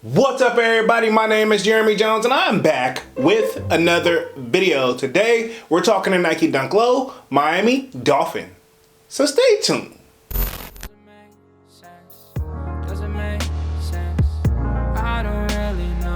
What's up everybody, my name is Jeremy Jones and I'm back with another video. Today we're talking to Nike Dunk Low, Miami Dolphin. So stay tuned.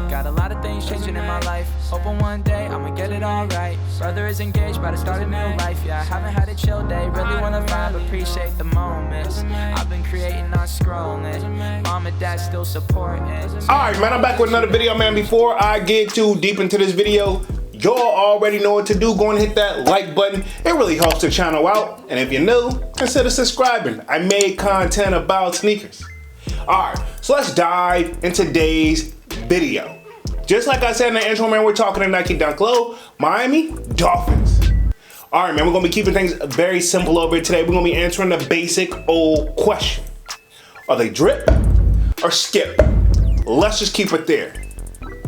Got a lot of things changing in my life. Hoping one day I'ma get it all right. Brother is engaged, about to start a new life. Yeah, I haven't had a chill day. Really wanna vibe, appreciate the moments. I've been creating, not scrolling. Mom and dad still supporting. Alright man, I'm back with another video, man. Before I get too deep into this video, y'all already know what to do. Go and hit that like button. It really helps the channel out. And if you're new, consider subscribing. I made content about sneakers. Alright, so let's dive into today's video. Just like I said in the intro, man, we're talking to Nike Dunk Low, Miami Dolphins. All right, man, we're gonna be keeping things very simple over here today. We're gonna be answering the basic old question. Are they drip or skip? Let's just keep it there.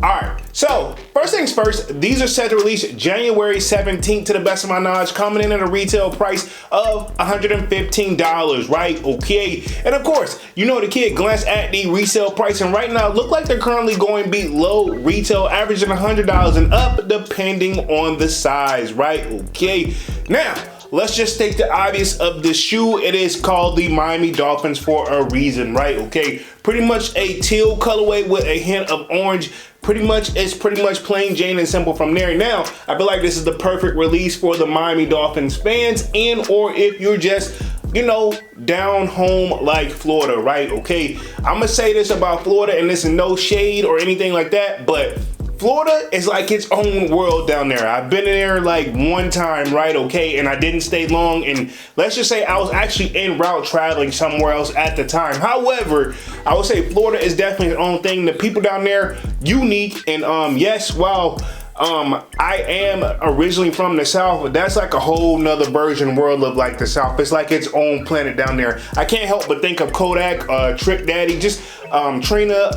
All right, so first things first, these are set to release January 17th to the best of my knowledge, coming in at a retail price of $115, right? Okay, and of course, you know the kid glanced at the resale price, and right now look like they're currently going below retail, averaging $100 and up depending on the size, right? Okay, now let's just state the obvious of the shoe. It is called the Miami Dolphins for a reason, right? Okay, pretty much a teal colorway with a hint of orange. It's pretty much plain Jane and simple from there. Now, I feel like this is the perfect release for the Miami Dolphins fans, and or if you're just, you know, down home like Florida, right? Okay, I'm gonna say this about Florida, and this is no shade or anything like that, but Florida is like its own world down there. I've been there like one time, right? Okay, and I didn't stay long, and let's just say I was actually en route traveling somewhere else at the time. However, I would say Florida is definitely its own thing. The people down there, unique, and yes, while I am originally from the South, but that's like a whole nother version world of like the South. It's like its own planet down there. I can't help but think of Kodak, Trick Daddy, just Trina,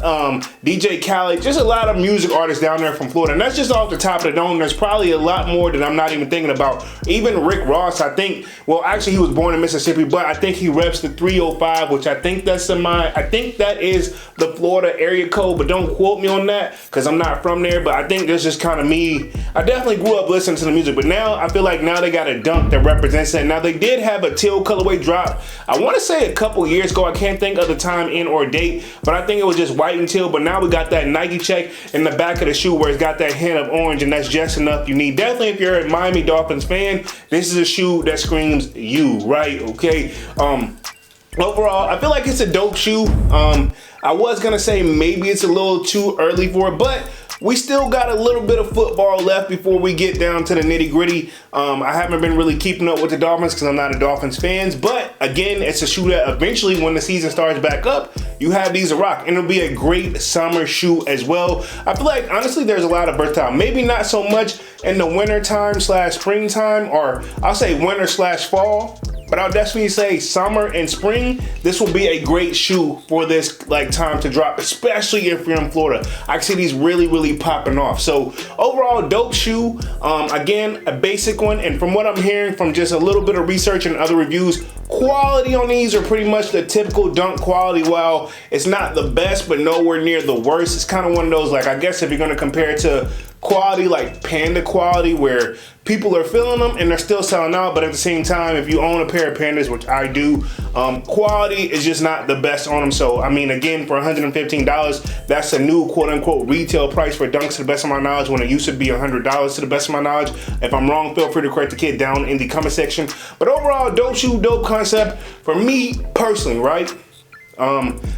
DJ Khaled, just a lot of music artists down there from Florida. And that's just off the top of the dome. There's probably a lot more that I'm not even thinking about. Even Rick Ross, I think, well, actually he was born in Mississippi, but I think he reps the 305, which I think that's I think that is the Florida area code, but don't quote me on that because I'm not from there. But I think that's just kind of me. I definitely grew up listening to the music, but now I feel like now they got a dunk that represents that. Now they did have a teal colorway drop, I want to say a couple years ago. I can't think of the time and or date, but I think it was just white and teal. But now we got that Nike check in the back of the shoe where it's got that hint of orange, and that's just enough you need. Definitely if you're a Miami Dolphins fan, this is a shoe that screams you, right? Okay. Overall, I feel like it's a dope shoe. I was gonna say maybe it's a little too early for it, but we still got a little bit of football left before we get down to the nitty gritty. I haven't been really keeping up with the Dolphins because I'm not a Dolphins fan, but again, it's a shoe that eventually when the season starts back up, you have these to rock, and it'll be a great summer shoe as well. I feel like honestly there's a lot of versatile, maybe not so much in the winter time / springtime, or I'll say winter / fall. But I'll definitely say summer and spring, this will be a great shoe for this like time to drop, especially if you're in Florida. I can see these really popping off. So overall, dope shoe. Again, a basic one. And from what I'm hearing from just a little bit of research and other reviews, quality on these are pretty much the typical dunk quality. While it's not the best, but nowhere near the worst. It's kind of one of those, like, I guess if you're gonna compare it to quality, like Panda quality, where people are feeling them and they're still selling out, but at the same time, if you own a pair of Pandas, which I do, quality is just not the best on them. So I mean, again, for $115, that's a new quote-unquote retail price for dunks to the best of my knowledge, when it used to be $100 to the best of my knowledge. If I'm wrong, feel free to correct the kid down in the comment section. But overall, dope shoe, dope concept for me personally, right?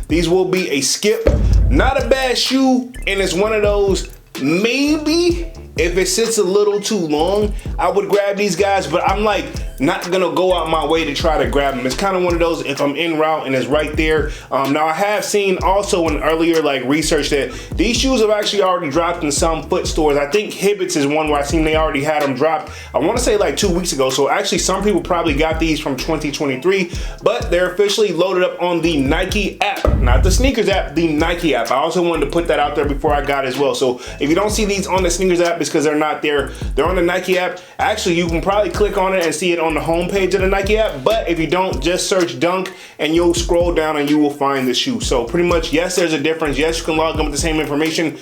These will be a skip. Not a bad shoe, and it's one of those, maybe if it sits a little too long, I would grab these guys, but I'm like not gonna go out my way to try to grab them. It's kind of one of those, if I'm en route and it's right there. Now I have seen also in earlier like research that these shoes have actually already dropped in some foot stores. I think Hibbett's is one where I seen they already had them dropped, I want to say like 2 weeks ago. So actually some people probably got these from 2023, but they're officially loaded up on the Nike app, not the sneakers app, the Nike app. I also wanted to put that out there before I got as well. So if you don't see these on the sneakers app, app is because they're not there. They're on the Nike app. Actually, you can probably click on it and see it on the homepage of the Nike app. But if you don't, just search Dunk and you'll scroll down and you will find the shoe. So pretty much, yes, there's a difference. Yes, you can log in with the same information.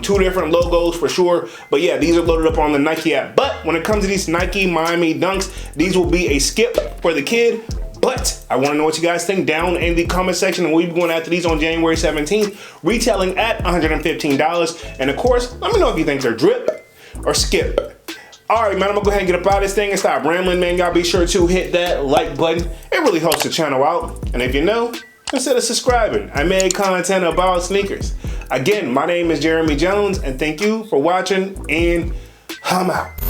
Two different logos for sure. But yeah, these are loaded up on the Nike app. But when it comes to these Nike Miami Dunks, these will be a skip for the kid. But I want to know what you guys think down in the comment section, and we'll be going after these on January 17th, retailing at $115. And of course, let me know if you think they're drip or skip. All right, man, I'm gonna go ahead and get up out of this thing and stop rambling, man. Y'all be sure to hit that like button. It really helps the channel out. And if you know, consider subscribing. I made content about sneakers. Again, my name is Jeremy Jones, and thank you for watching, and I'm out.